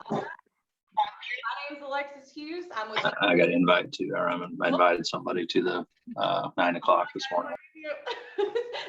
My name is Alexis Hughes. I'm with. I got invited to, or I invited somebody to the 9 o'clock this morning.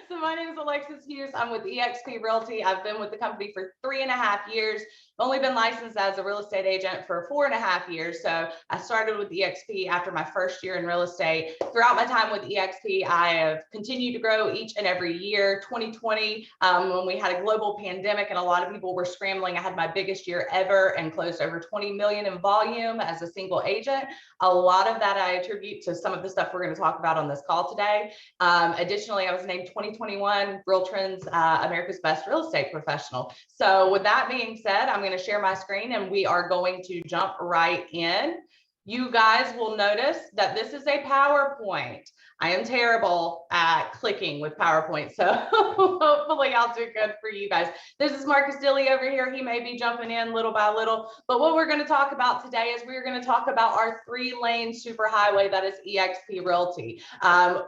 So my name is Alexis Hughes. I'm with eXp Realty. I've been with the company for 3.5 years. I've only been licensed as a real estate agent for 4.5 years. So I started with eXp after my first year in real estate. Throughout my time with eXp, I have continued to grow each and every year. 2020, when we had a global pandemic and a lot of people were scrambling, I had my biggest year ever and closed over 20 million in volume as a single agent. A lot of that I attribute to some of the stuff we're going to talk about on this call today. Additionally, I was named 2021 Real Trends America's Best Real Estate Professional. So with that being said, I'm going to share my screen and we are going to jump right in. You guys will notice that this is a PowerPoint. I am terrible at clicking with PowerPoint, so hopefully I'll do good for you guys. This is Marcus Dilly over here. He may be jumping in little by little, but what we're going to talk about today is we're going to talk about our 3-lane superhighway that is eXp Realty.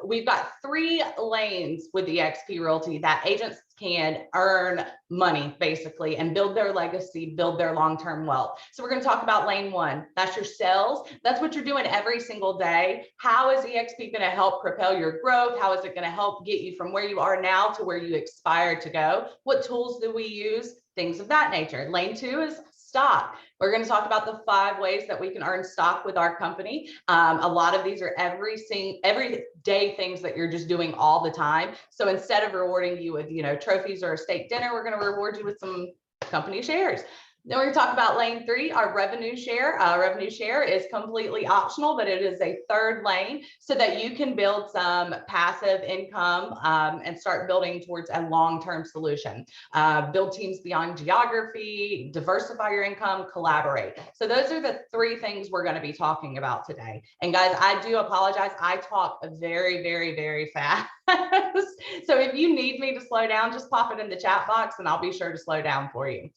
We've got 3 lanes with eXp Realty that agents can earn money basically and build their legacy, build their long-term wealth. So we're going to talk about lane 1. That's your sales. That's what you're doing every single day. How is eXp going to help propel your growth? How is it going to help get you from where you are now to where you aspire to go? What tools do we use? Things of that nature. Lane 2 is stock. We're going to talk about the 5 ways that we can earn stock with our company. A lot of these are everyday things that you're just doing all the time. So instead of rewarding you with, trophies or a steak dinner, we're going to reward you with some company shares. Then we're going to talk about lane 3, our revenue share. Revenue share is completely optional, but it is a 3rd lane so that you can build some passive income and start building towards a long-term solution. Build teams beyond geography, diversify your income, collaborate. So those are the 3 things we're going to be talking about today. And guys, I do apologize. I talk very, very, very fast. So if you need me to slow down, just pop it in the chat box and I'll be sure to slow down for you.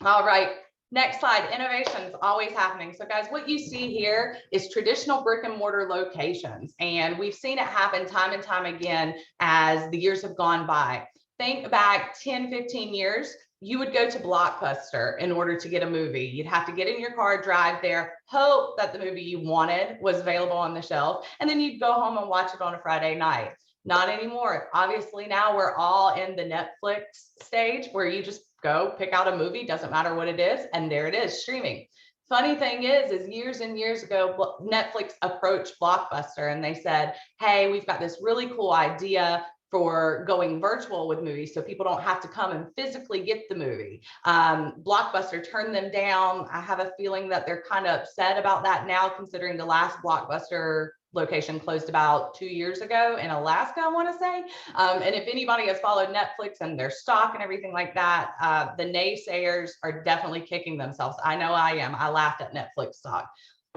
All right, next slide. Innovation's always happening. So guys, what you see here is traditional brick and mortar locations. And we've seen it happen time and time again as the years have gone by. Think back 10, 15 years, you would go to Blockbuster in order to get a movie. You'd have to get in your car, drive there, hope that the movie you wanted was available on the shelf, and then you'd go home and watch it on a Friday night. Not anymore. Obviously, now we're all in the Netflix stage where you just go pick out a movie, doesn't matter what it is, and there it is, streaming. Funny thing is years and years ago, Netflix approached Blockbuster and they said, hey, we've got this really cool idea for going virtual with movies so people don't have to come and physically get the movie. Blockbuster turned them down. I have a feeling that they're kind of upset about that now, considering the last Blockbuster location closed about 2 years ago in Alaska, I want to say. And if anybody has followed Netflix and their stock and everything like that, the naysayers are definitely kicking themselves. I know I am. I laughed at Netflix stock.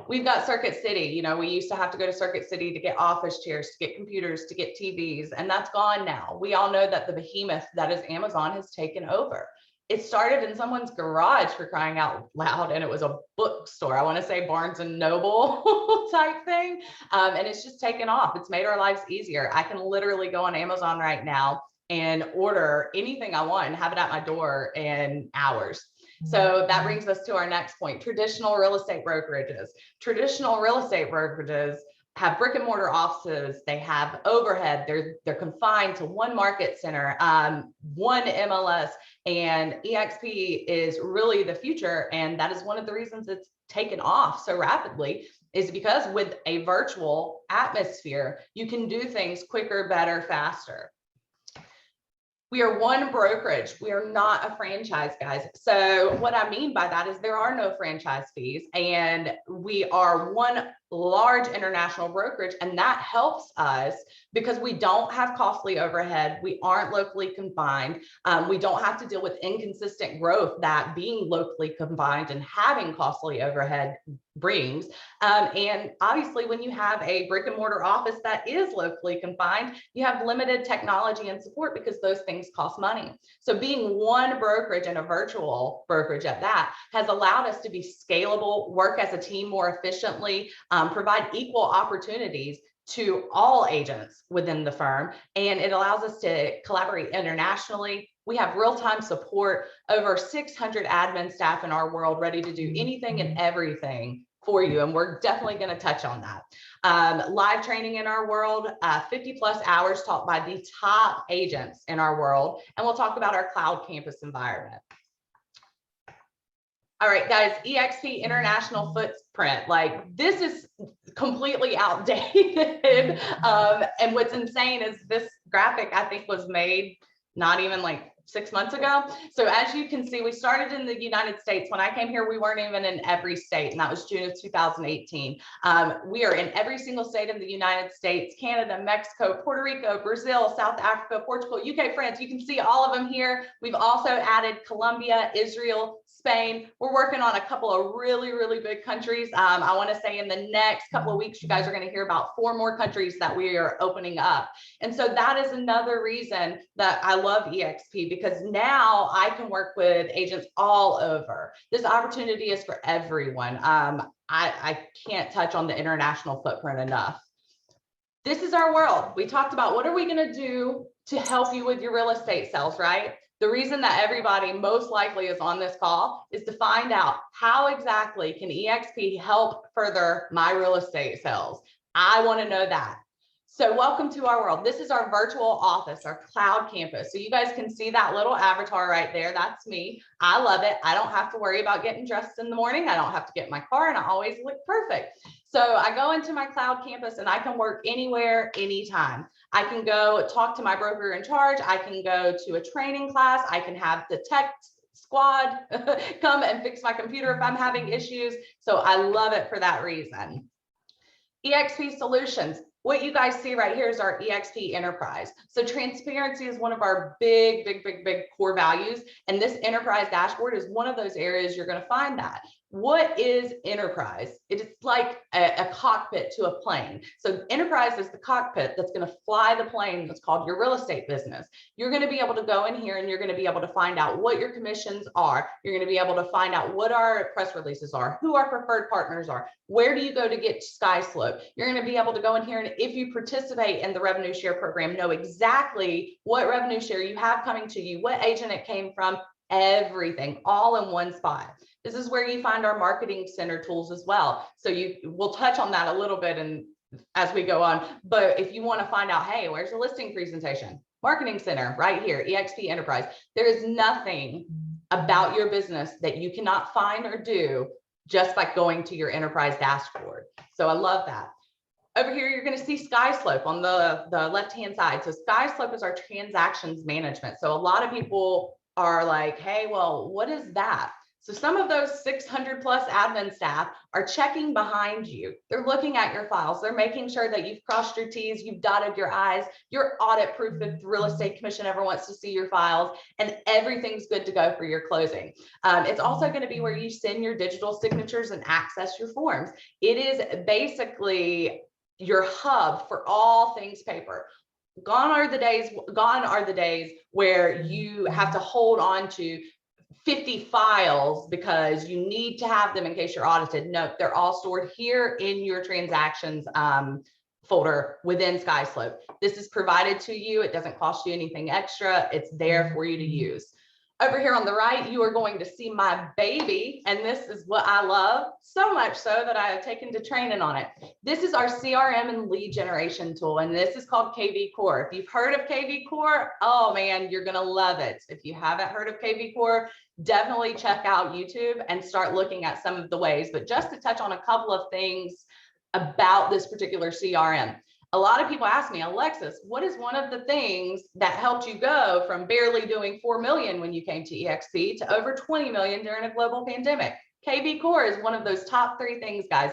We've got Circuit City. We used to have to go to Circuit City to get office chairs, to get computers, to get TVs, and that's gone now. We all know that the behemoth that is Amazon has taken over. It started in someone's garage, for crying out loud, and it was a bookstore. I want to say Barnes and Noble type thing. And it's just taken off. It's made our lives easier. I can literally go on Amazon right now and order anything I want and have it at my door in hours. So that brings us to our next point, traditional real estate brokerages. Traditional real estate brokerages have brick and mortar offices. They have overhead. They're confined to one market center, one MLS, and eXp is really the future. And that is one of the reasons it's taken off so rapidly, is because with a virtual atmosphere, you can do things quicker, better, faster. We are one brokerage. We are not a franchise, guys. So what I mean by that is there are no franchise fees, and we are one large international brokerage, and that helps us because we don't have costly overhead. We aren't locally confined. We don't have to deal with inconsistent growth that being locally confined and having costly overhead brings. And obviously, when you have a brick and mortar office that is locally confined, you have limited technology and support because those things cost money. So being one brokerage and a virtual brokerage at that has allowed us to be scalable, work as a team more efficiently, provide equal opportunities to all agents within the firm. And it allows us to collaborate internationally, We have real-time support, over 600 admin staff in our world ready to do anything and everything for you. And we're definitely going to touch on that. Live training in our world, 50 plus hours taught by the top agents in our world. And we'll talk about our cloud campus environment. All right, guys, eXp international footprint, like this is completely outdated. And what's insane is this graphic, I think, was made not even like 6 months ago. So as you can see, we started in the United States. When I came here, we weren't even in every state, and that was June of 2018. We are in every single state in the United States, Canada, Mexico, Puerto Rico, Brazil, South Africa, Portugal, UK, France. You can see all of them here. We've also added Colombia, Israel, Spain. We're working on a couple of really, really big countries. I want to say in the next couple of weeks, you guys are going to hear about 4 more countries that we are opening up. And so that is another reason that I love eXp, because now I can work with agents all over. This opportunity is for everyone. I can't touch on the international footprint enough. This is our world. We talked about what are we going to do to help you with your real estate sales, right? The reason that everybody most likely is on this call is to find out how exactly can eXp help further my real estate sales. I want to know that. So welcome to our world. This is our virtual office, our cloud campus. So you guys can see that little avatar right there. That's me. I love it. I don't have to worry about getting dressed in the morning. I don't have to get in my car, and I always look perfect. So I go into my cloud campus and I can work anywhere, anytime. I can go talk to my broker in charge. I can go to a training class. I can have the tech squad come and fix my computer if I'm having issues. So I love it for that reason. eXp Solutions. What you guys see right here is our eXp Enterprise. So transparency is one of our big core values. And this enterprise dashboard is one of those areas you're going to find that. What is enterprise? It is like a cockpit to a plane. So enterprise is the cockpit that's going to fly the plane. That's called your real estate business. You're going to be able to go in here and you're going to be able to find out what your commissions are. You're going to be able to find out what our press releases are, who our preferred partners are, where do you go to get Skyslope. You're going to be able to go in here, and if you participate in the revenue share program, know exactly what revenue share you have coming to you, what agent it came from, everything all in one spot. This is where you find our marketing center tools as well. So we'll touch on that a little bit and as we go on. But if you want to find out, hey, where's the listing presentation? Marketing center right here, eXp Enterprise. There is nothing about your business that you cannot find or do just by going to your enterprise dashboard. So I love that. Over here, you're going to see Skyslope on the left-hand side. So Skyslope is our transactions management. So a lot of people are like, hey, well, what is that? So some of those 600 plus admin staff are checking behind you. They're looking at your files. They're making sure that you've crossed your T's, you've dotted your I's, you're audit proof if the real estate commission ever wants to see your files, and everything's good to go for your closing. It's also going to be where you send your digital signatures and access your forms. It is basically your hub for all things paper. Gone are the days where you have to hold on to 50 files because you need to have them in case you're audited. No, they're all stored here in your transactions folder within Skyslope. This is provided to you. It doesn't cost you anything extra. It's there for you to use. Over here on the right, you are going to see my baby, and this is what I love, so much so that I have taken to training on it. This is our CRM and lead generation tool, and this is called KV Core. If you've heard of KV Core, oh man, you're gonna love it. If you haven't heard of KV Core, definitely check out YouTube and start looking at some of the ways. But just to touch on a couple of things about this particular CRM. A lot of people ask me, Alexis, what is one of the things that helped you go from barely doing 4 million when you came to eXp to over 20 million during a global pandemic? KV Core is one of those top 3 things, guys.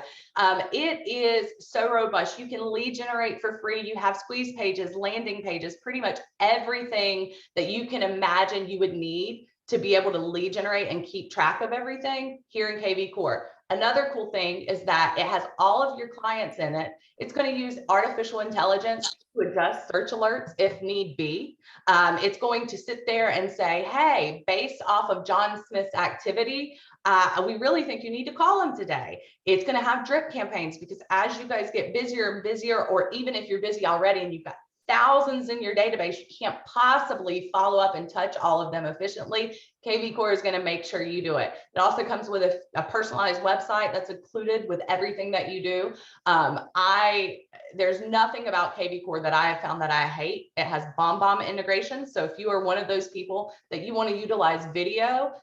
It is so robust. You can lead generate for free. You have squeeze pages, landing pages, pretty much everything that you can imagine you would need to be able to lead generate and keep track of everything here in KV Core. Another cool thing is that it has all of your clients in it. It's going to use artificial intelligence to adjust search alerts if need be. It's going to sit there and say, hey, based off of John Smith's activity, we really think you need to call him today. It's going to have drip campaigns because as you guys get busier and busier, or even if you're busy already and you've got thousands in your database. You can't possibly follow up and touch all of them efficiently. KV Core is going to make sure you do it. It also comes with a personalized website that's included with everything that you do. There's nothing about KV Core that I have found that I hate. It has bomb integration. So if you are one of those people that you want to utilize video,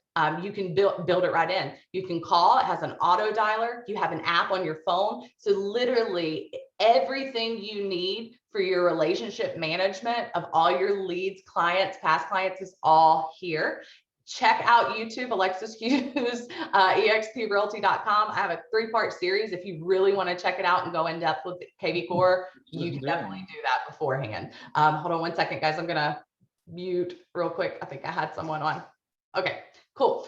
you can build it right in. You can call, it has an auto dialer. You have an app on your phone. So literally everything you need for your relationship management of all your leads, clients, past clients is all here. Check out YouTube, Alexis Hughes, exprealty.com. I have a 3-part series. If you really want to check it out and go in depth with KV Core, you can definitely do that beforehand. Hold on one second, guys. I'm going to mute real quick. I think I had someone on. Okay, cool.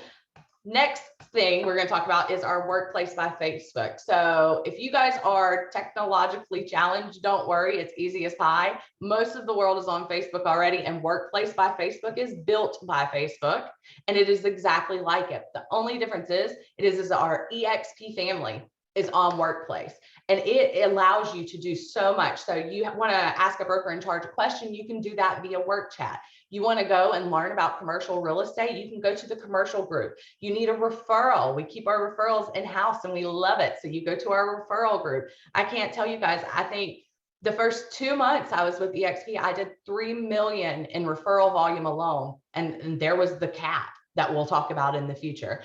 Next thing we're going to talk about is our Workplace by Facebook. So if you guys are technologically challenged, don't worry, it's easy as pie. Most of the world is on Facebook already, and Workplace by Facebook is built by Facebook, and it is exactly like it. The only difference is our eXp family is on Workplace, and it allows you to do so much. So you want to ask a broker in charge a question, you can do that via work chat. You want to go and learn about commercial real estate, you can go to the commercial group. You need a referral. We keep our referrals in-house and we love it. So you go to our referral group. I can't tell you guys, I think the first 2 months I was with eXp, I did 3 million in referral volume alone. And there was the cap that we'll talk about in the future.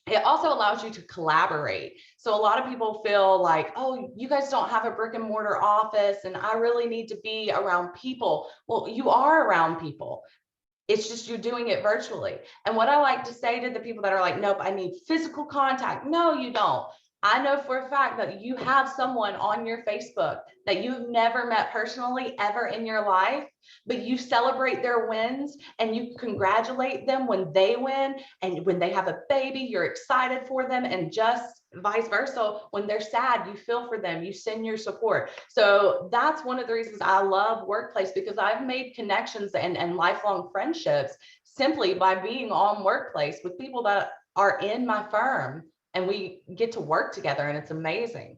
It also allows you to collaborate. So a lot of people feel like, oh, you guys don't have a brick and mortar office and I really need to be around people. Well, you are around people. It's just you're doing it virtually. And what I like to say to the people that are like, nope, I need physical contact. No, you don't. I know for a fact that you have someone on your Facebook that you've never met personally ever in your life, but you celebrate their wins and you congratulate them when they win. And when they have a baby, you're excited for them, and just vice versa. When they're sad, you feel for them, you send your support. So that's one of the reasons I love Workplace, because I've made connections and lifelong friendships simply by being on Workplace with people that are in my firm. And we get to work together, and it's amazing.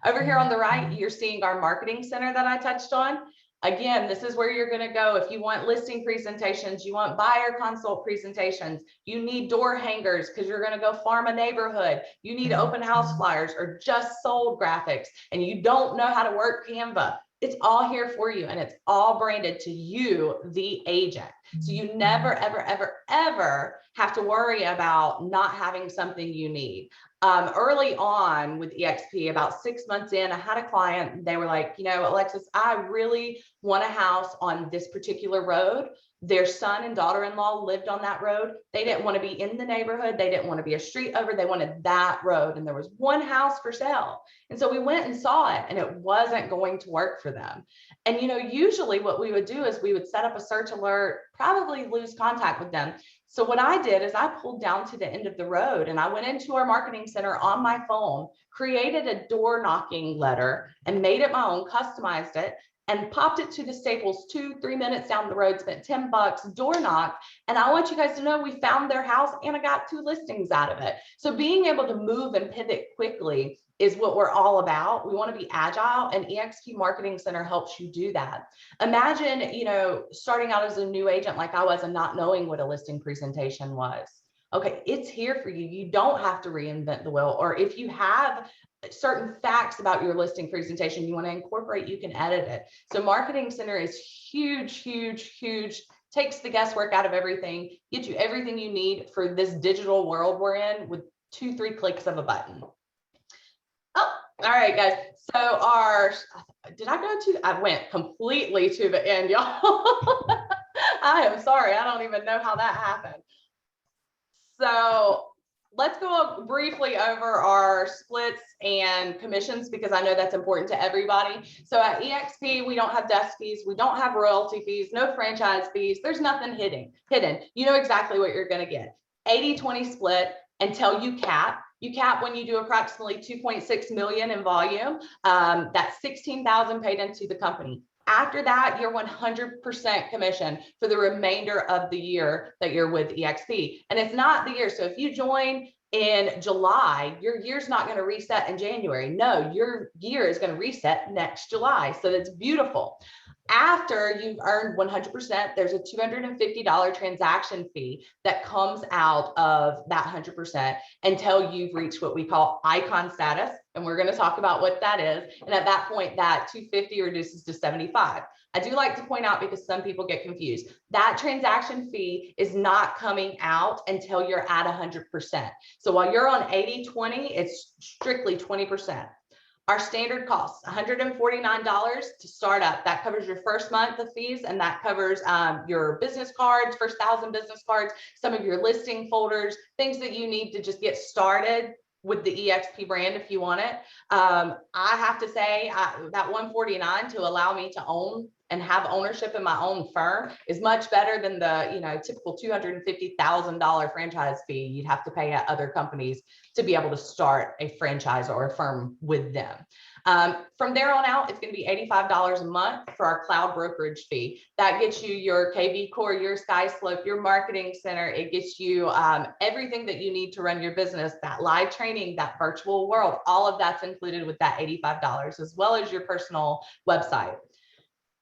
Over here on the right, you're seeing our marketing center that I touched on. Again, this is where you're going to go if you want listing presentations, you want buyer consult presentations, you need door hangers because you're going to go farm a neighborhood, you need open house flyers or just sold graphics, and you don't know how to work Canva. It's all here for you, and it's all branded to you, the agent. So you never, ever, ever, ever have to worry about not having something you need. Early on with eXp, about 6 months in, I had a client, they were like, you know, Alexis, I really want a house on this particular road. Their son and daughter-in-law lived on that road. They didn't want to be in the neighborhood. They didn't want to be a street over. They wanted that road. And there was one house for sale. And so we went and saw it, and it wasn't going to work for them. And, you know, usually what we would do is we would set up a search alert, probably lose contact with them. So what I did is I pulled down to the end of the road and I went into our marketing center on my phone, created a door knocking letter and made it my own, customized it, and popped it to the Staples 2-3 minutes down the road, spent $10, door knocked. And I want you guys to know we found their house and I got 2 listings out of it. So being able to move and pivot quickly is what we're all about. We want to be agile, and eXp Marketing Center helps you do that. Imagine, you know, starting out as a new agent like I was and not knowing what a listing presentation was. Okay, it's here for you. You don't have to reinvent the wheel. Or if you have certain facts about your listing presentation you want to incorporate, you can edit it. So Marketing Center is huge, huge, huge. Takes the guesswork out of everything, gets you everything you need for this digital world we're in with 2-3 clicks of a button. Oh, all right, guys. So I went completely to the end, y'all. I am sorry. I don't even know how that happened. So let's go briefly over our splits and commissions, because I know that's important to everybody. So at eXp, we don't have desk fees. We don't have royalty fees, no franchise fees. There's nothing hidden. You know exactly what you're going to get. 80-20 split until you cap. You cap when you do approximately 2.6 million in volume. That's 16,000 paid into the company. After that, you're 100% commission for the remainder of the year that you're with eXp. And it's not the year. So if you join in July, your year's not going to reset in January. No, your year is going to reset next July. So that's beautiful. After you've earned 100%, there's a $250 transaction fee that comes out of that 100% until you've reached what we call icon status. And we're going to talk about what that is. And at that point, that 250 reduces to 75. I do like to point out, because some people get confused, that transaction fee is not coming out until you're at 100%. So while you're on 80/20, it's strictly 20%. Our standard costs $149 to start up. That covers your first month of fees, and that covers your business cards, first 1,000 business cards, some of your listing folders, things that you need to just get started with the eXp brand if you want it. I have to say that $149 to allow me to own and have ownership in my own firm is much better than the typical $250,000 franchise fee you'd have to pay at other companies to be able to start a franchise or a firm with them. From there on out, it's going to be $85 a month for our cloud brokerage fee. That gets you your KV Core, your Skyslope, your marketing center. It gets you everything that you need to run your business, that live training, that virtual world. All of that's included with that $85, as well as your personal website.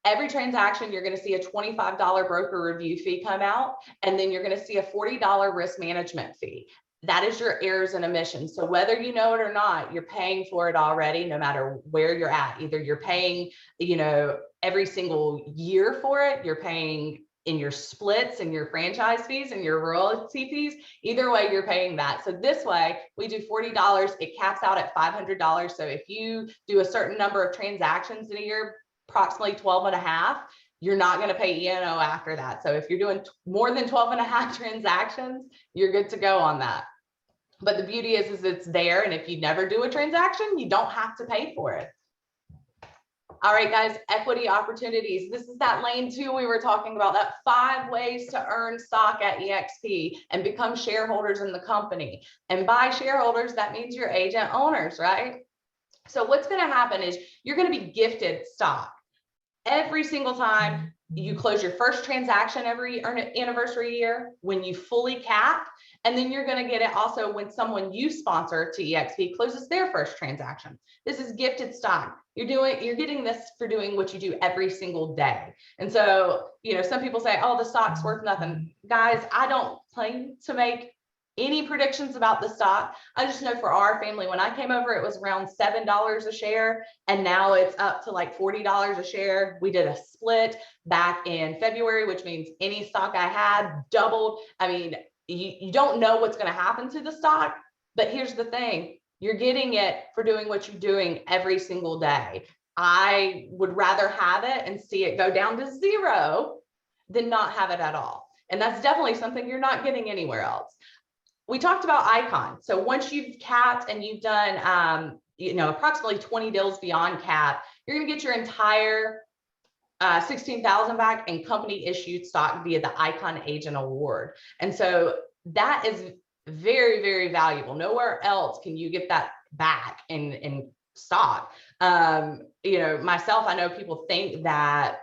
Every transaction, you're going to see a $25 broker review fee come out, and then you're going to see a $40 risk management fee. That is your errors and omissions. So whether you know it or not, you're paying for it already, no matter where you're at. Either you're paying, every single year for it, you're paying in your splits and your franchise fees and your royalty fees. Either way, you're paying that. So this way, we do $40. It caps out at $500. So if you do a certain number of transactions in a year, approximately 12 and a half, you're not going to pay E&O after that. So if you're doing more than 12 and a half transactions, you're good to go on that. But the beauty is it's there. And if you never do a transaction, you don't have to pay for it. All right, guys, equity opportunities. This is that lane 2 we were talking about, that 5 ways to earn stock at eXp and become shareholders in the company. And by shareholders, that means you're agent owners, right? So what's going to happen is you're going to be gifted stock every single time you close your first transaction every anniversary year, when you fully cap, and then you're going to get it also when someone you sponsor to eXp closes their first transaction. This is gifted stock. You're getting this for doing what you do every single day. And so, some people say, oh, the stock's worth nothing. Guys, I don't claim to make any predictions about the stock. I just know for our family, when I came over, it was around $7 a share, and now it's up to like $40 a share. We did a split back in February, which means any stock I had doubled. I mean, you don't know what's going to happen to the stock, but here's the thing. You're getting it for doing what you're doing every single day. I would rather have it and see it go down to 0 than not have it at all. And that's definitely something you're not getting anywhere else. We talked about icon. So once you've capped and you've done, approximately 20 deals beyond cap, you're going to get your entire 16,000 back in company issued stock via the Icon Agent Award. And so that is very, very valuable. Nowhere else can you get that back in stock. Myself, I know people think that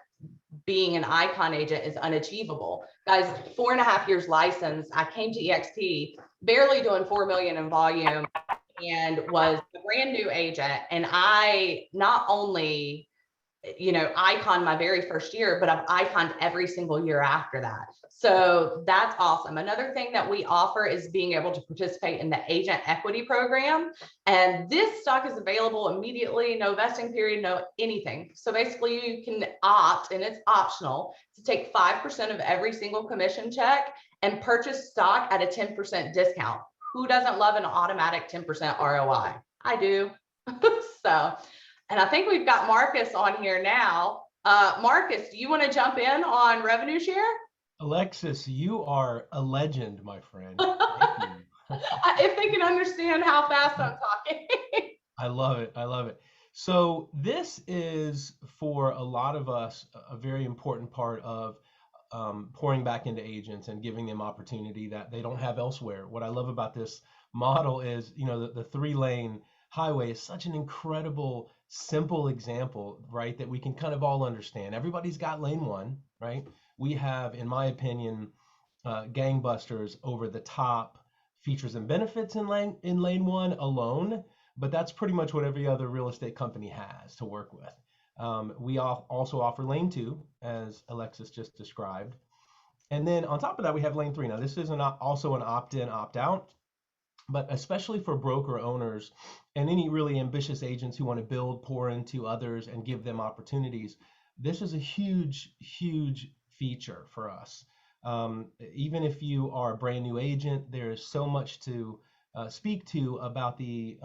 being an Icon agent is unachievable. Guys, 4.5 years licensed. I came to eXp barely doing 4 million in volume and was a brand new agent. And I not only, Icon my very first year, but I've Iconed every single year after that. So that's awesome. Another thing that we offer is being able to participate in the agent equity program. And this stock is available immediately, no vesting period, no anything. So basically you can opt, and it's optional, to take 5% of every single commission check and purchase stock at a 10% discount. Who doesn't love an automatic 10% ROI? I do. So, and I think we've got Marcus on here now. Marcus, do you want to jump in on revenue share? Alexis, you are a legend, my friend. Thank you. If they can understand how fast I'm talking. I love it. I love it. So this is, for a lot of us, a very important part of pouring back into agents and giving them opportunity that they don't have elsewhere. What I love about this model is, the 3-lane highway is such an incredible, simple example, right? That we can kind of all understand. Everybody's got lane 1, right? We have, in my opinion, gangbusters, over the top, features and benefits in lane one alone, but that's pretty much what every other real estate company has to work with. We also offer lane two, as Alexis just described. And then on top of that, we have lane three. Now, this is also an opt-in, opt-out, but especially for broker owners and any really ambitious agents who want to build, pour into others and give them opportunities, this is a huge, huge feature for us. Even if you are a brand new agent, there is so much to speak to about the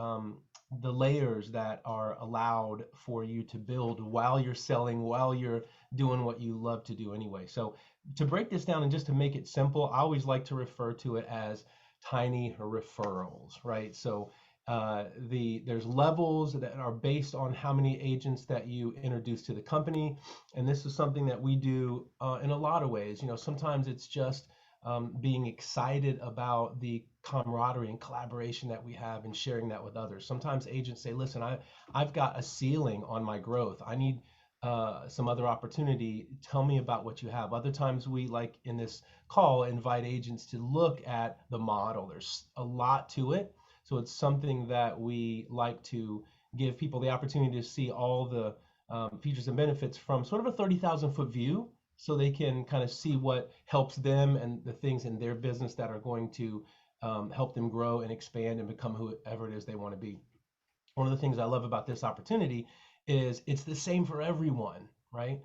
layers that are allowed for you to build while you're selling, while you're doing what you love to do anyway. So to break this down and just to make it simple, I always like to refer to it as tiny referrals, right? So there's levels that are based on how many agents that you introduce to the company, and this is something that we do in a lot of ways. You know, sometimes it's just being excited about the camaraderie and collaboration that we have and sharing that with others. Sometimes agents say, listen, I've got a ceiling on my growth. I need some other opportunity. Tell me about what you have. Other times we, like in this call, invite agents to look at the model. There's a lot to it. So it's something that we like to give people the opportunity to see all the features and benefits from sort of a 30,000-foot view, so they can kind of see what helps them and the things in their business that are going to help them grow and expand and become whoever it is they want to be. One of the things I love about this opportunity is it's the same for everyone, right?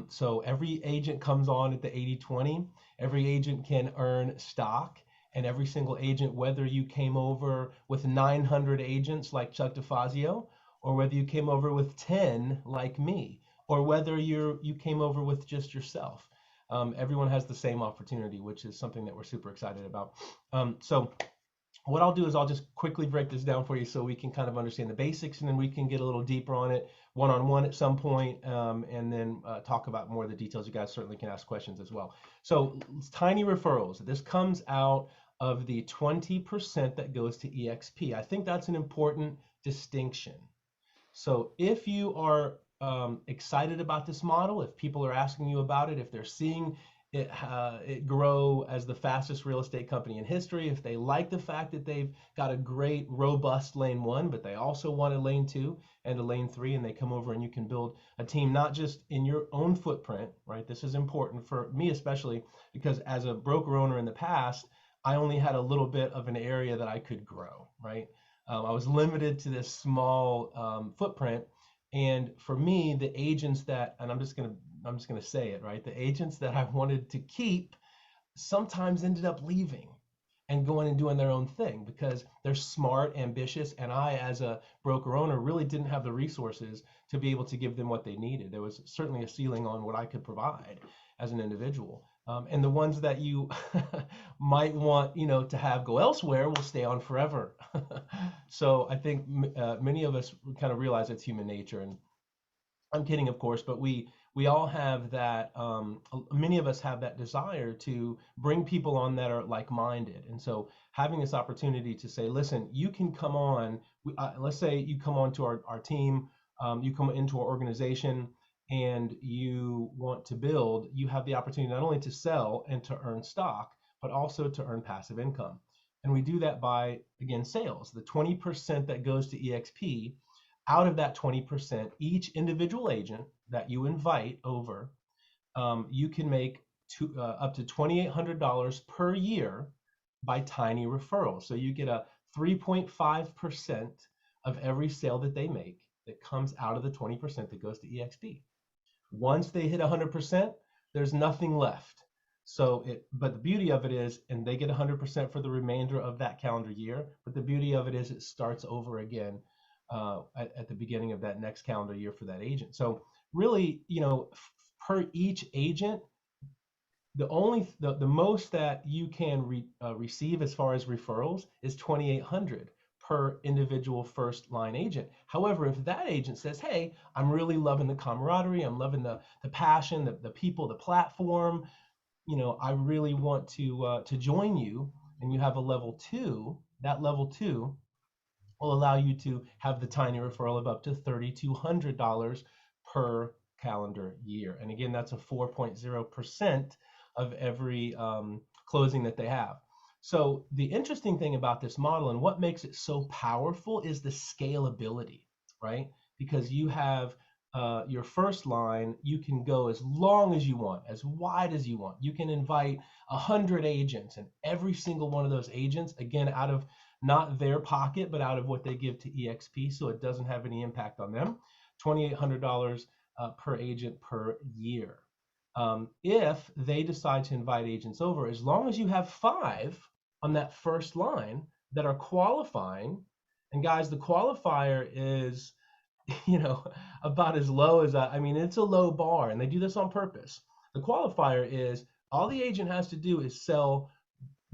So every agent comes on at the 80-20. Every agent can earn stock, and every single agent, whether you came over with 900 agents like Chuck DeFazio, or whether you came over with 10 like me, or whether you came over with just yourself, everyone has the same opportunity, which is something that we're super excited about. So what I'll do is I'll just quickly break this down for you so we can kind of understand the basics, and then we can get a little deeper on it one-on-one at some point, and then talk about more of the details. You guys certainly can ask questions as well. So tiny referrals. This comes out of the 20% that goes to eXp. I think that's an important distinction. So if you are excited about this model, if people are asking you about it, if they're seeing it grow as the fastest real estate company in history, if they like the fact that they've got a great robust lane one, but they also want a lane two and a lane three, and they come over and you can build a team not just in your own footprint, right? This is important for me, especially because as a broker owner in the past, I only had a little bit of an area that I could grow, right? I was limited to this small footprint. And for me, the agents that, and I'm just gonna say it, right? The agents that I wanted to keep sometimes ended up leaving and going and doing their own thing because they're smart, ambitious, and I, as a broker owner, really didn't have the resources to be able to give them what they needed. There was certainly a ceiling on what I could provide as an individual. And the ones that you might want, to have go elsewhere will stay on forever. So I think many of us kind of realize it's human nature, and I'm kidding, of course, but we all have that. Many of us have that desire to bring people on that are like-minded, and so having this opportunity to say, listen, you can come on. Let's say you come on to our team, you come into our organization, and you want to build. You have the opportunity not only to sell and to earn stock, but also to earn passive income. And we do that by, again, sales. The 20% that goes to eXp. Out of that 20%, each individual agent that you invite over, you can make up to $2,800 per year by tiny referrals. So you get a 3.5% of every sale that they make that comes out of the 20% that goes to eXp. Once they hit 100%, there's nothing left. But the beauty of it is, and they get 100% for the remainder of that calendar year, but the beauty of it is it starts over again at the beginning of that next calendar year for that agent. So really, per each agent, the most that you can receive as far as referrals is $2,800 per individual first line agent. However, if that agent says, hey, I'm really loving the camaraderie, I'm loving the passion, the people, the platform, I really want to join you, and you have a level 2, that level 2 will allow you to have the tiny referral of up to $3,200 per calendar year. And again, that's a 4.0% of every closing that they have. So the interesting thing about this model and what makes it so powerful is the scalability, right? Because you have your first line, you can go as long as you want, as wide as you want. You can invite 100 agents, and every single one of those agents, again, out of not their pocket, but out of what they give to eXp, so it doesn't have any impact on them, $2,800 per agent per year. If they decide to invite agents over, as long as you have 5 on that first line that are qualifying, and guys, the qualifier is, about as low as, I mean, it's a low bar, and they do this on purpose. The qualifier is all the agent has to do is sell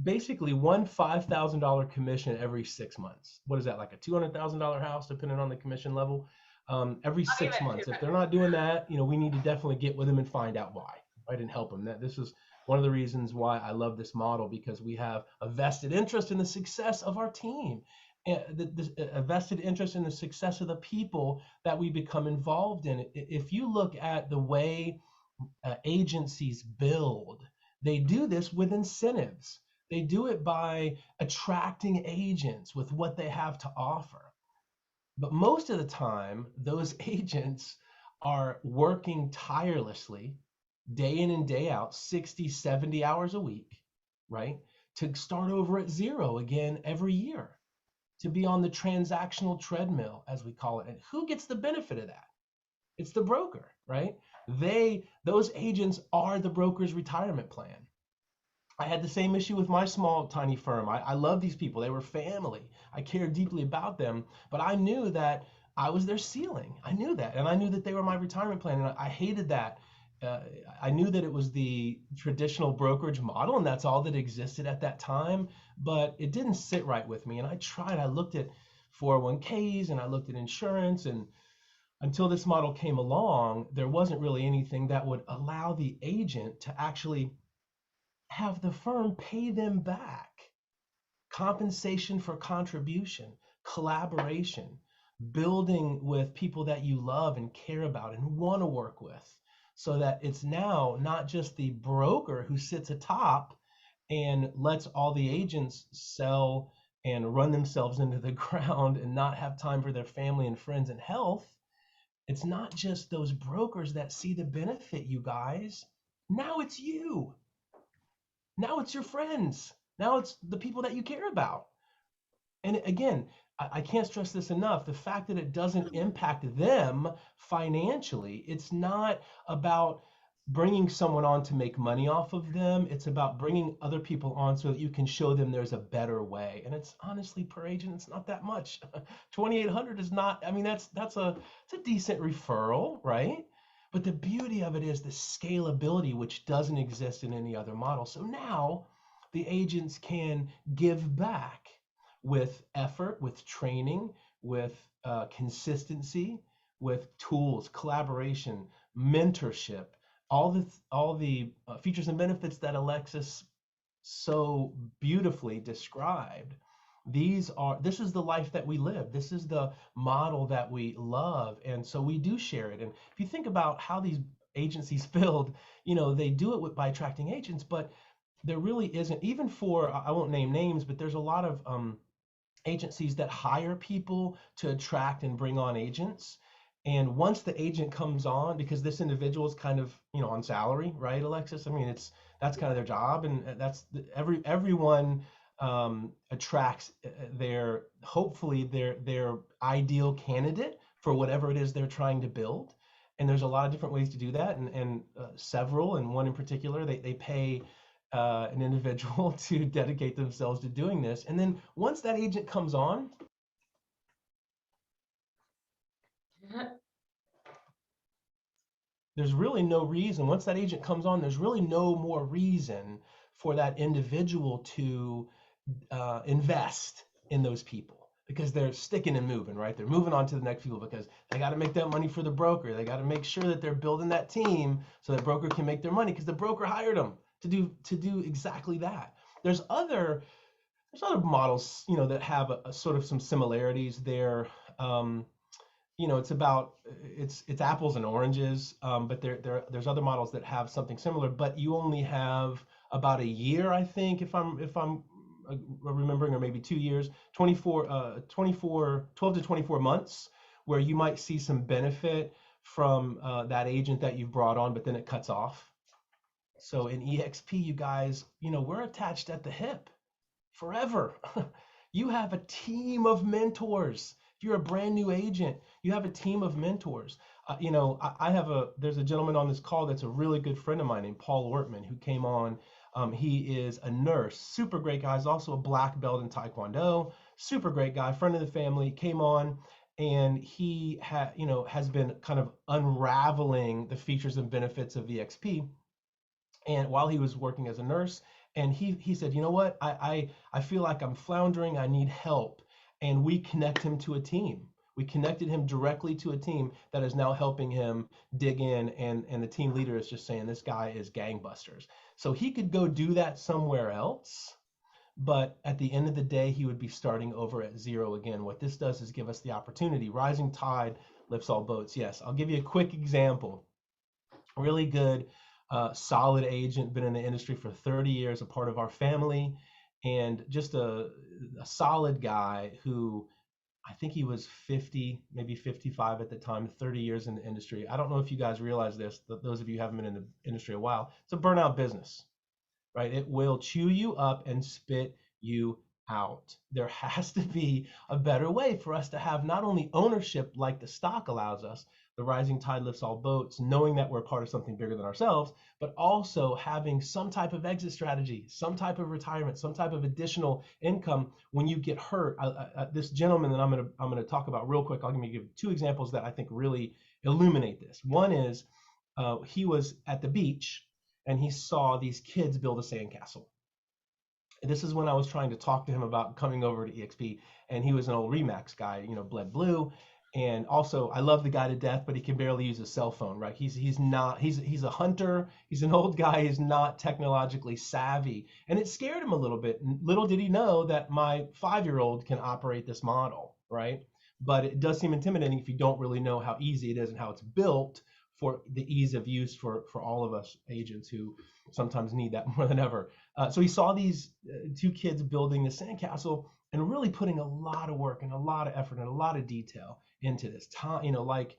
basically one $5,000 commission every 6 months. What is that, like a $200,000 house, depending on the commission level? Every Not 6 even months. If 200. they're not doing that, we need to definitely get with them and find out why, right, and help them. This is one of the reasons why I love this model, because we have a vested interest in the success of our team, a vested interest in the success of the people that we become involved in. If you look at the way agencies build, they do this with incentives. They do it by attracting agents with what they have to offer. But most of the time, those agents are working tirelessly, day in and day out, 60, 70 hours a week, right? To start over at zero again every year, to be on the transactional treadmill, as we call it. And who gets the benefit of that? It's the broker, right? Those agents are the broker's retirement plan. I had the same issue with my small, tiny firm. I love these people. They were family. I cared deeply about them, but I knew that I was their ceiling. I knew that. And I knew that they were my retirement plan. And I hated that. I knew that it was the traditional brokerage model, and that's all that existed at that time, but it didn't sit right with me. And I looked at 401ks and I looked at insurance, and until this model came along, there wasn't really anything that would allow the agent to actually have the firm pay them back. Compensation for contribution, collaboration, building with people that you love and care about and want to work with, so that it's now not just the broker who sits atop and lets all the agents sell and run themselves into the ground and not have time for their family and friends and health. It's not just those brokers that see the benefit, you guys. Now it's you. Now it's your friends. Now it's the people that you care about. And again, I can't stress this enough. The fact that it doesn't impact them financially, it's not about bringing someone on to make money off of them. It's about bringing other people on so that you can show them there's a better way. And it's honestly, per agent, it's not that much. 2,800 is not, I mean, it's a decent referral, right? But the beauty of it is the scalability, which doesn't exist in any other model. So now the agents can give back with effort, with training, with consistency, with tools, collaboration, mentorship, all the features and benefits that Alexis so beautifully described. This is the life that we live. This is the model that we love. And so we do share it. And if you think about how these agencies build, they do it by attracting agents, but there really isn't, even for, I won't name names, but there's a lot of agencies that hire people to attract and bring on agents. And once the agent comes on, because this individual is kind of, on salary, right, Alexis? I mean, that's kind of their job, and everyone attracts hopefully their ideal candidate for whatever it is they're trying to build. And there's a lot of different ways to do that, and several, and one in particular, they pay an individual to dedicate themselves to doing this. And then once that agent comes on, there's really no reason, once that agent comes on, there's really no more reason for that individual to invest in those people, because they're sticking and moving, right? They're moving on to the next people because they got to make that money for the broker. They got to make sure that they're building that team so that broker can make their money, because the broker hired them to do exactly that. There's other models, that have a sort of some similarities there. It's apples and oranges, but there's other models that have something similar, but you only have about a year, I think, if I'm remembering, or maybe 2 years, 12 to 24 months, where you might see some benefit from that agent that you've brought on, but then it cuts off. So in eXp, you guys, we're attached at the hip forever. You have a team of mentors. If you're a brand new agent, you have a team of mentors. There's a gentleman on this call that's a really good friend of mine named Paul Ortman, who came on. He is a nurse, super great guy. He's also a black belt in Taekwondo, super great guy, friend of the family, came on, and he has been kind of unraveling the features and benefits of eXp. And while he was working as a nurse, and he said, you know what, I feel like I'm floundering, I need help. And we connect him to a team. We connected him directly to a team that is now helping him dig in, and the team leader is just saying, this guy is gangbusters. So he could go do that somewhere else, but at the end of the day, he would be starting over at zero again. What this does is give us the opportunity. Rising tide lifts all boats. Yes, I'll give you a quick example. Really good, solid agent, been in the industry for 30 years, a part of our family, and just a solid guy who, I think he was 50, maybe 55 at the time, 30 years in the industry. I don't know if you guys realize this, those of you who haven't been in the industry a while, it's a burnout business, right? It will chew you up and spit you out. There has to be a better way for us to have not only ownership like the stock allows us, the rising tide lifts all boats, knowing that we're part of something bigger than ourselves, but also having some type of exit strategy, some type of retirement, some type of additional income when you get hurt. This gentleman that I'm going to talk about real quick, I'll give 2 examples that I think really illuminate this. One is he was at the beach and he saw these kids build a sandcastle. This is when I was trying to talk to him about coming over to eXp, and he was an old Remax guy, bled blue. And also, I love the guy to death, but he can barely use a cell phone, right? He's a hunter. He's an old guy. He's not technologically savvy, and it scared him a little bit. Little did he know that my 5-year-old can operate this model, right? But it does seem intimidating if you don't really know how easy it is and how it's built for the ease of use for all of us agents who sometimes need that more than ever. So he saw these 2 kids building the sandcastle and really putting a lot of work and a lot of effort and a lot of detail into this time, like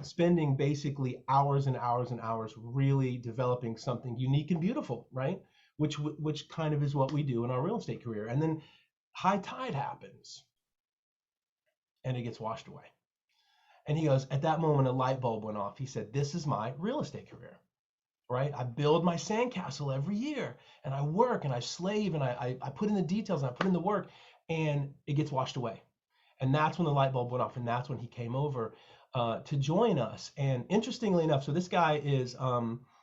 spending basically hours and hours and hours really developing something unique and beautiful, right? Which kind of is what we do in our real estate career. And then high tide happens and it gets washed away. And he goes, at that moment, a light bulb went off. He said, this is my real estate career, right? I build my sandcastle every year, and I work and I slave and I put in the details and I put in the work, and it gets washed away. And that's when the light bulb went off, and that's when he came over to join us. And interestingly enough, so this guy is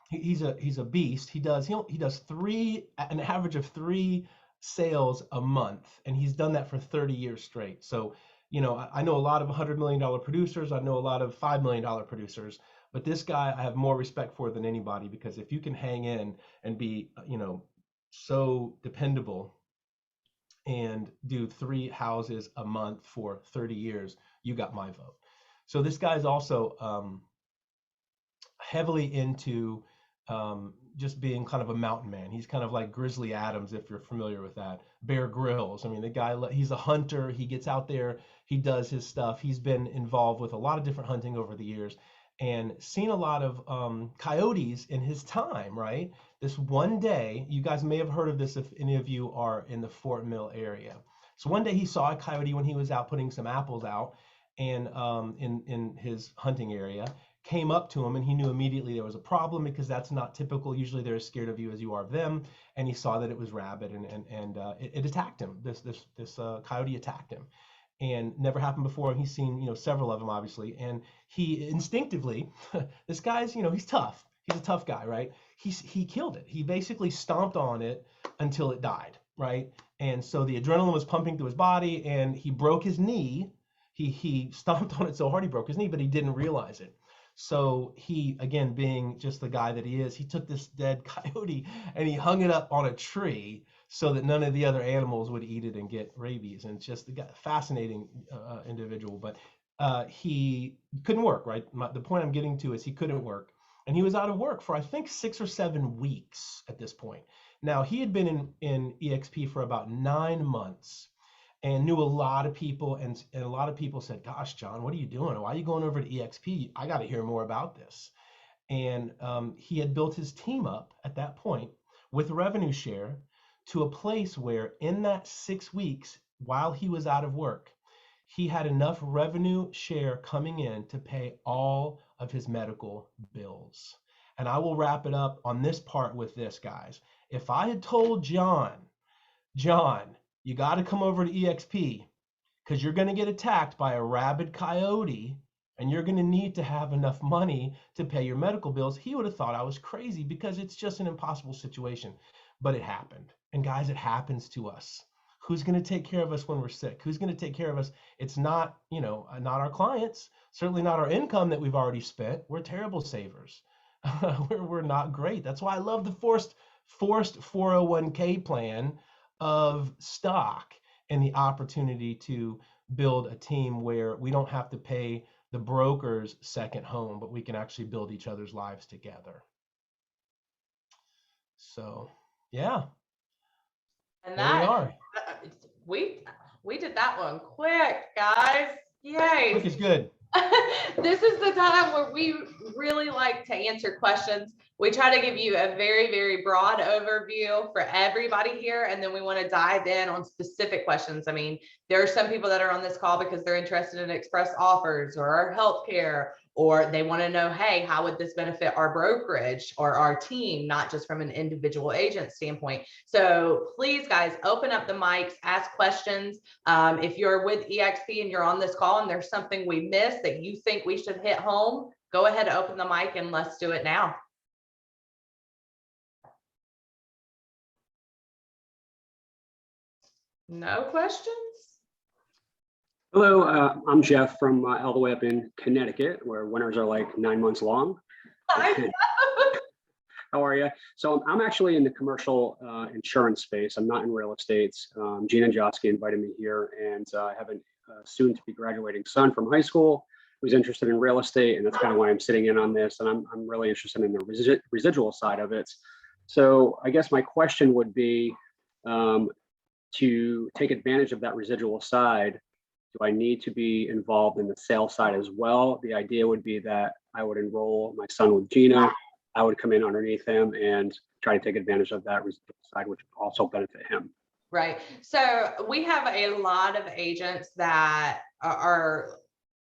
he's a beast. He does an average of 3 sales a month, and he's done that for 30 years straight. So I know a lot of $100 million producers. I know a lot of $5 million producers, but this guy I have more respect for than anybody, because if you can hang in and be, so dependable and do 3 houses a month for 30 years, you got my vote. So this guy's also heavily into just being kind of a mountain man. He's kind of like Grizzly Adams, if you're familiar with that. Bear Grylls. I mean, the guy, he's a hunter. He gets out there. He does his stuff. He's been involved with a lot of different hunting over the years and seen a lot of coyotes in his time, right? This one day, you guys may have heard of this if any of you are in the Fort Mill area. So one day he saw a coyote when he was out putting some apples out and in his hunting area, came up to him, and he knew immediately there was a problem, because that's not typical. Usually they're as scared of you as you are of them. And he saw that it was rabid, and it attacked him. This coyote attacked him, and never happened before. And he's seen several of them, obviously, and he instinctively, this guy's he's tough. He's a tough guy, right? He killed it. He basically stomped on it until it died, right? And so the adrenaline was pumping through his body, and he broke his knee. He stomped on it so hard he broke his knee, but he didn't realize it. So he, again, being just the guy that he is, he took this dead coyote and he hung it up on a tree so that none of the other animals would eat it and get rabies. And it's just a fascinating individual, but he couldn't work, right? The point I'm getting to is he couldn't work. And he was out of work for, I think, 6 or 7 weeks at this point. Now, he had been in eXp for about 9 months and knew a lot of people. And a lot of people said, gosh, John, what are you doing? Why are you going over to eXp? I got to hear more about this. And he had built his team up at that point with revenue share to a place where in that 6 weeks, while he was out of work, he had enough revenue share coming in to pay all of his medical bills. And I will wrap it up on this part with this, guys. If I had told John, you got to come over to eXp because you're going to get attacked by a rabid coyote and you're going to need to have enough money to pay your medical bills, he would have thought I was crazy because it's just an impossible situation. But it happened. And guys, it happens to us. Who's going to take care of us when we're sick? Who's going to take care of us? It's not, not our clients, certainly not our income that we've already spent. We're terrible savers. we're not great. That's why I love the forced 401k plan of stock and the opportunity to build a team where we don't have to pay the broker's second home, but we can actually build each other's lives together. So, yeah. And there we are. We did that one quick, guys. Yay. Quick is good. This is the time where we really like to answer questions. We try to give you a very, very broad overview for everybody here, and then we want to dive in on specific questions. I mean, there are some people that are on this call because they're interested in express offers or our healthcare, or they want to know, hey, how would this benefit our brokerage or our team, not just from an individual agent standpoint. So please, guys, open up the mics, ask questions. If you're with eXp and you're on this call and there's something we missed that you think we should hit home, go ahead and open the mic and let's do it now. No questions? Hello, I'm Jeff from all the way up in Connecticut, where winters are like 9 months long. Hi. How are you? So I'm actually in the commercial insurance space. I'm not in real estate. Gina and Josky invited me here, and I have a soon to be graduating son from high school who's interested in real estate, and that's kind of why I'm sitting in on this. And I'm really interested in the residual side of it. So I guess my question would be, to take advantage of that residual side, do I need to be involved in the sales side as well? The idea would be that I would enroll my son with Gina. I would come in underneath him and try to take advantage of that residual side, which would also benefit him. Right. So we have a lot of agents that are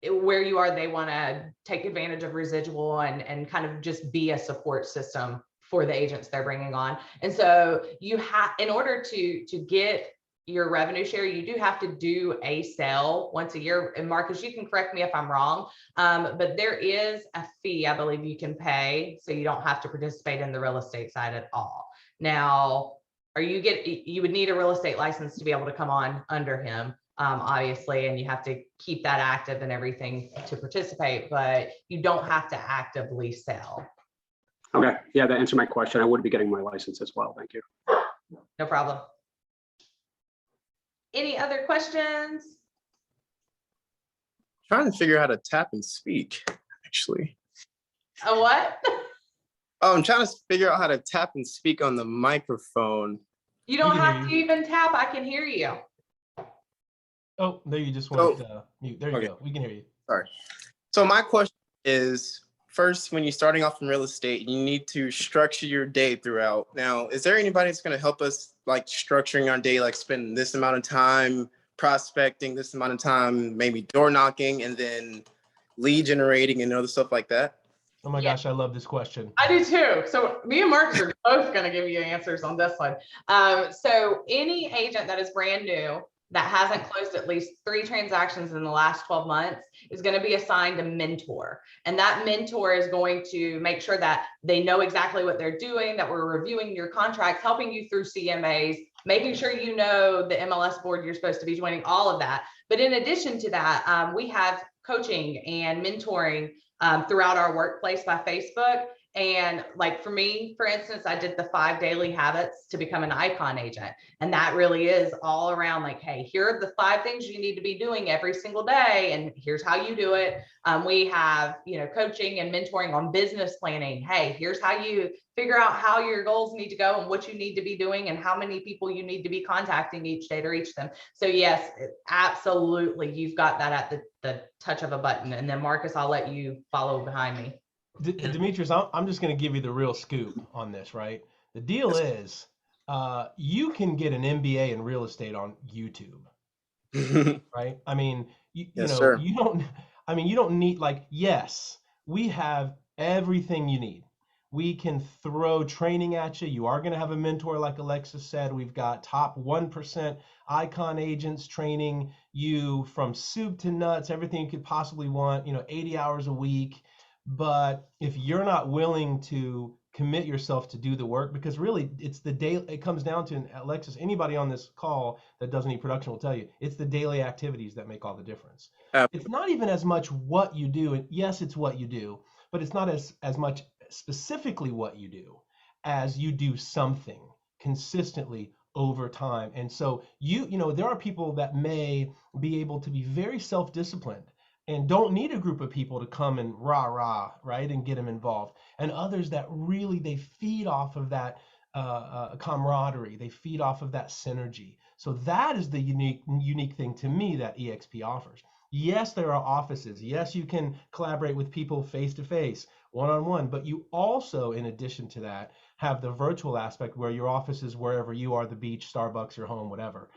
where you are, they want to take advantage of residual and kind of just be a support system for the agents they're bringing on. And so you have, in order to get your revenue share, you do have to do a sale once a year. And Marcus, you can correct me if I'm wrong, but there is a fee I believe you can pay, so you don't have to participate in the real estate side at all. Now, you would need a real estate license to be able to come on under him, obviously, and you have to keep that active and everything to participate, but you don't have to actively sell. Okay, yeah, that answered my question. I would be getting my license as well. Thank you. No problem. Any other questions? Trying to figure out how to tap and speak, actually. A what? Oh, I'm trying to figure out how to tap and speak on the microphone. You don't have to even tap. I can hear you. Oh, there you just went mute. There you Okay. go. We can hear you. Sorry. So my question is, first, when you're starting off in real estate, you need to structure your day throughout. Now, is there anybody that's going to help us like structuring our day, like spending this amount of time prospecting, this amount of time maybe door knocking, and then lead generating and other stuff like that? Oh my gosh, I love this question. I do too. So me and Marcus are both going to give you answers on this one. So any agent that is brand new that hasn't closed at least 3 transactions in the last 12 months is going to be assigned a mentor. And that mentor is going to make sure that they know exactly what they're doing, that we're reviewing your contracts, helping you through CMAs, making sure you know the MLS board you're supposed to be joining, all of that. But in addition to that, we have coaching and mentoring throughout our workplace by Facebook. And like for me, for instance, I did the 5 daily habits to become an icon agent. And that really is all around like, hey, here are the 5 things you need to be doing every single day. And here's how you do it. We have, coaching and mentoring on business planning. Hey, here's how you figure out how your goals need to go and what you need to be doing and how many people you need to be contacting each day to reach them. So yes, absolutely. You've got that at the touch of a button. And then Marcus, I'll let you follow behind me. Demetrius, I'm just going to give you the real scoop on this, right? The deal is, you can get an MBA in real estate on YouTube, right? I mean, Yes, sir. you don't need yes, we have everything you need. We can throw training at you. You are going to have a mentor, like Alexis said. We've got top 1% icon agents training you from soup to nuts, everything you could possibly want, 80 hours a week. But if you're not willing to commit yourself to do the work, because really it's the daily, it comes down to, and Alexis, anybody on this call that does any production will tell you, it's the daily activities that make all the difference. It's not even as much what you do, and yes, it's what you do, but it's not as much specifically what you do as you do something consistently over time. And so there are people that may be able to be very self-disciplined and don't need a group of people to come and rah, right, and get them involved. And others that really, they feed off of that camaraderie. They feed off of that synergy. So that is the unique thing to me that eXp offers. Yes, there are offices. Yes, you can collaborate with people face-to-face, one-on-one, but you also, in addition to that, have the virtual aspect where your office is wherever you are, the beach, Starbucks, your home, whatever.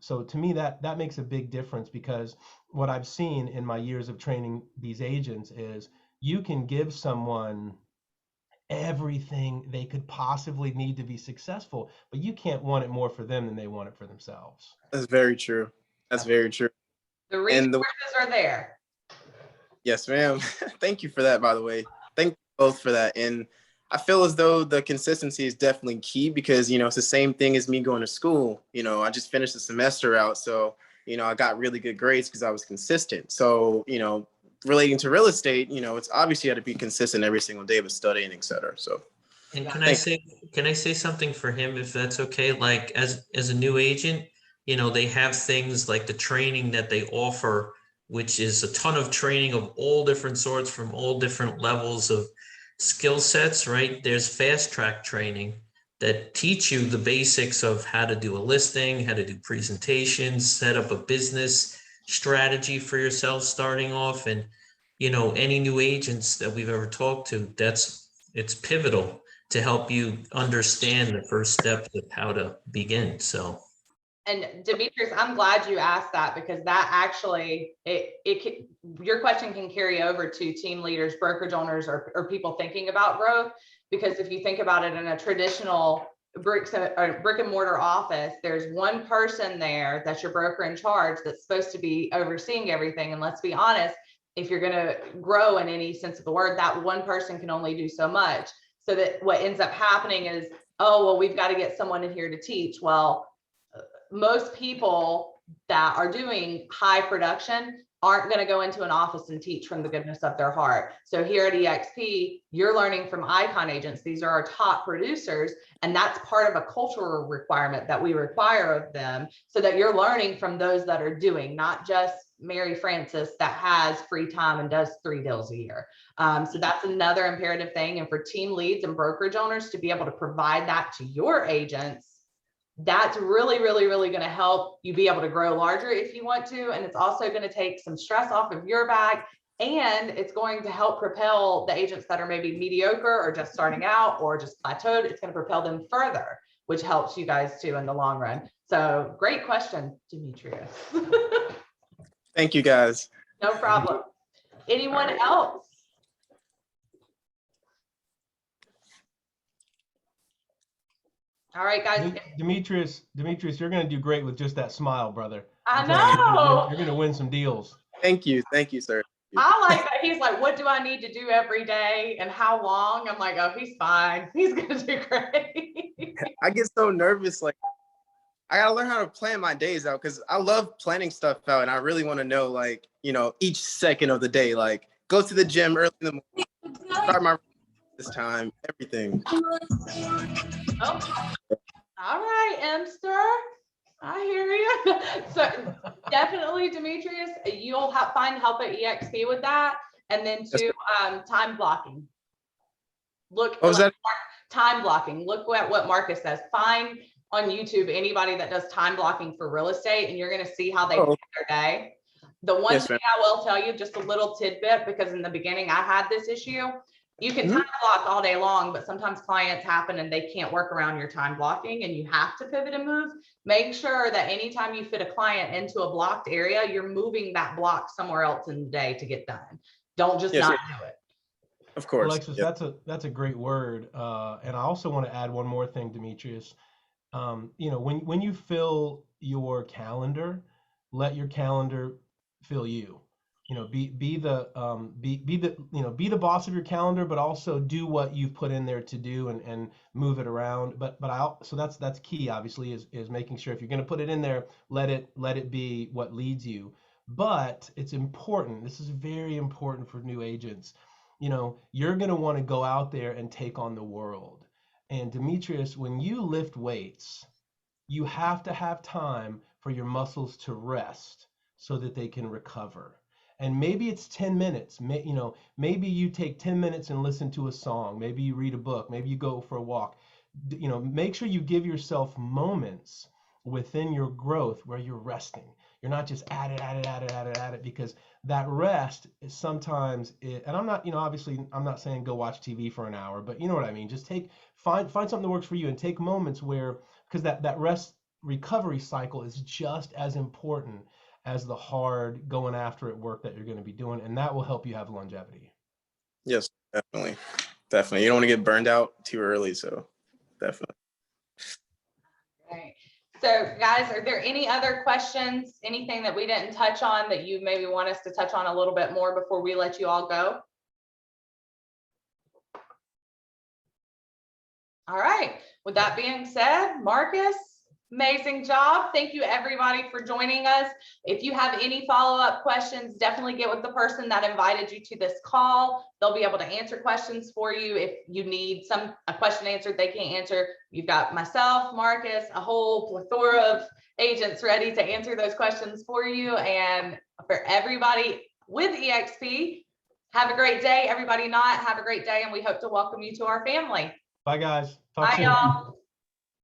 So to me, that makes a big difference, because what I've seen in my years of training these agents is you can give someone everything they could possibly need to be successful, but you can't want it more for them than they want it for themselves. That's very true. That's very true. The resources are there. Yes, ma'am. Thank you for that, by the way. Thank you both for that. And I feel as though the consistency is definitely key, because, it's the same thing as me going to school. I just finished the semester out. So, I got really good grades because I was consistent. So, relating to real estate, it's obviously you had to be consistent every single day with studying, et cetera. So. And can I say something for him, if that's okay? Like as a new agent, they have things like the training that they offer, which is a ton of training of all different sorts from all different levels of skill sets, right? There's fast track training that teach you the basics of how to do a listing, how to do presentations, set up a business strategy for yourself starting off. And, any new agents that we've ever talked to, it's pivotal to help you understand the first steps of how to begin. So. And Demetrius, I'm glad you asked that, because that actually, your question can carry over to team leaders, brokerage owners, or people thinking about growth. Because if you think about it, in a traditional brick and mortar office, there's one person there that's your broker in charge that's supposed to be overseeing everything. And let's be honest, if you're going to grow in any sense of the word, that one person can only do so much. So that what ends up happening is, oh, well, we've got to get someone in here to teach. Well, most people that are doing high production aren't going to go into an office and teach from the goodness of their heart. So here at eXp, you're learning from icon agents. These are our top producers, and that's part of a cultural requirement that we require of them, so that you're learning from those that are doing, not just Mary Frances that has free time and does 3 deals a year. So that's another imperative thing. And for team leads and brokerage owners to be able to provide that to your agents, that's really, really, really going to help you be able to grow larger if you want to. And it's also going to take some stress off of your back, and it's going to help propel the agents that are maybe mediocre or just starting out or just plateaued. It's going to propel them further, which helps you guys too in the long run. So great question, Demetrius. Thank you, guys. No problem. Anyone else? All right, guys. Demetrius, you're going to do great with just that smile, brother. I know. You're going to win some deals. Thank you, sir. I like that. He's like, what do I need to do every day and how long? I'm like, oh, he's fine. He's going to do great. I get so nervous. Like, I got to learn how to plan my days out, because I love planning stuff out. And I really want to know, like, each second of the day, like go to the gym early in the morning, start my this time, everything. Oh, all right, Emster. I hear you. So definitely, Demetrius, you'll find help at eXp with that. And then Yes, time blocking. Look, Oh, is that time blocking. Look at what Marcus says. Find on YouTube anybody that does time blocking for real estate, and you're going to see how they Oh. plan their day. The one Yes, thing I will tell you, just a little tidbit, because in the beginning I had this issue. You can time block all day long, but sometimes clients happen and they can't work around your time blocking, and you have to pivot and move. Make sure that anytime you fit a client into a blocked area, you're moving that block somewhere else in the day to get done. Don't just Yes, not do it. of course. Alexis, Yes. that's a great word. And I also want to add one more thing, Demetrius. You know, when you fill your calendar, let your calendar fill you. You know, be the be the boss of your calendar, but also do what you've put in there to do and move it around. So that's key, obviously, is making sure if you're going to put it in there, let it be what leads you. But it's important. This is very important for new agents. You know, you're going to want to go out there and take on the world. And Demetrius, when you lift weights, you have to have time for your muscles to rest so that they can recover. And maybe it's 10 minutes. Maybe you take 10 minutes and listen to a song. Maybe you read a book. Maybe you go for a walk. You know, make sure you give yourself moments within your growth where you're resting. You're not just at it, because that rest is sometimes and I'm not, obviously I'm not saying go watch TV for an hour, but you know what I mean? Just find something that works for you and take moments where, because that rest recovery cycle is just as important as the hard going after it work that you're going to be doing, and that will help you have longevity. Yes, definitely. Definitely. You don't want to get burned out too early, so definitely. Right. So guys, are there any other questions, anything that we didn't touch on that you maybe want us to touch on a little bit more before we let you all go? All right. With that being said, Marcus, amazing job. Thank you everybody for joining us. If you have any follow-up questions, definitely get with the person that invited you to this call. They'll be able to answer questions for you. If you need a question answered they can't answer, you've got myself, Marcus, a whole plethora of agents ready to answer those questions for you. And for everybody with eXp, have a great day. Everybody not, have a great day, and we hope to welcome you to our family. Bye, guys. Talk Bye, soon. y'all.